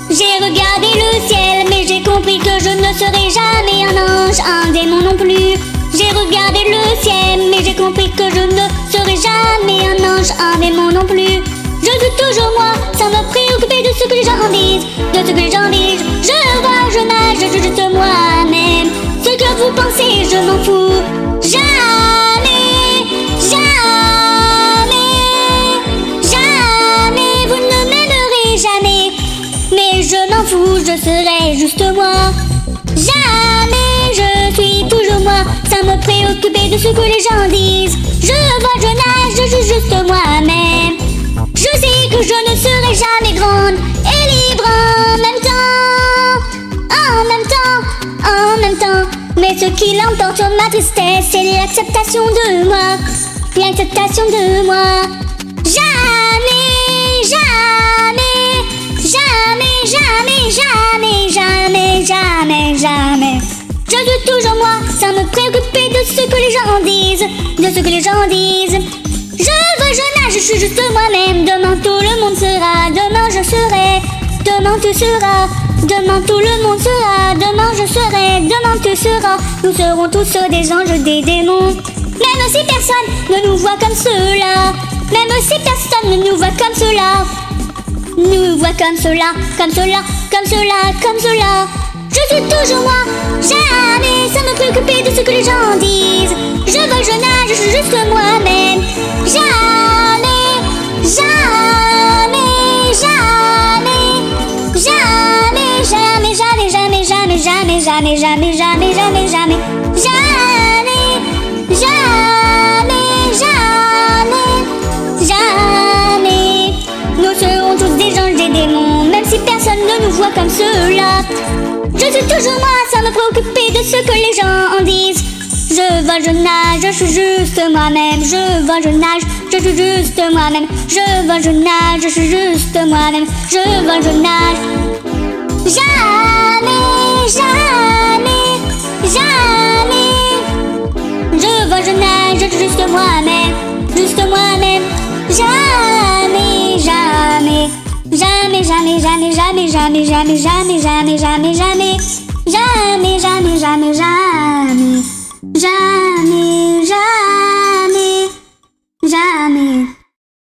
J'ai regardé le ciel, mais j'ai compris que je ne serai jamais un ange, un démon non plus. J'ai regardé le ciel, mais j'ai compris que je ne serai jamais un ange, un démon non plus. Je suis toujours moi, sans me préoccuper de ce que les gens disent, de ce que les gens disent. Je vois, je nage, je suis juste moi-même. Ce que vous pensez, je m'en fous. Jamais, jamais, jamais, vous ne m'aimerez jamais. Mais je m'en fous, je serai juste moi. Jamais, je suis toujours moi, sans me préoccuper de ce que les gens disent. Je vois, je nage, je suis juste moi-même. Je sais que je ne serai jamais grande et libre en même temps. En même temps, en même temps. Mais ce qui l'emporte sur ma tristesse, c'est l'acceptation de moi. L'acceptation de moi. Jamais, jamais, jamais, jamais, jamais, jamais, jamais, jamais. Je suis toujours moi, sans me préoccuper de ce que les gens disent, de ce que les gens disent. Je veux, je nage, je suis juste moi-même. Demain tout le monde sera, demain je serai. Demain tu seras, demain tout le monde sera. Demain je serai, demain tu seras. Nous serons tous des anges, des démons. Même si personne ne nous voit comme cela, même si personne ne nous voit comme cela, nous voit comme cela, comme cela, comme cela, comme cela. Je suis toujours moi, jamais sans me préoccuper de ce que les gens disent. Je vole, je nage, je suis juste moi-même. Jamais, jamais, jamais, jamais, jamais, jamais, jamais, jamais, jamais, jamais, jamais, jamais, jamais, jamais, jamais, jamais. Nous serons tous des anges, des démons, même si personne ne nous voit comme cela. Je suis toujours moi, sans me préoccuper de ce que les gens en disent. Je vole, je nage, je suis juste moi-même. Je vole, je nage, je suis juste moi-même. Je vole, je nage, je suis juste moi-même. Je vole, je nage. Jamais, jamais, jamais. Je vole, je nage, je suis juste moi-même. Juste moi-même. Jamais, jamais. Jamais, jamais, jamais, jamais, jamais, jamais, jamais, jamais, jamais, jamais, jamais, jamais, jamais, jamais, jamais, jamais.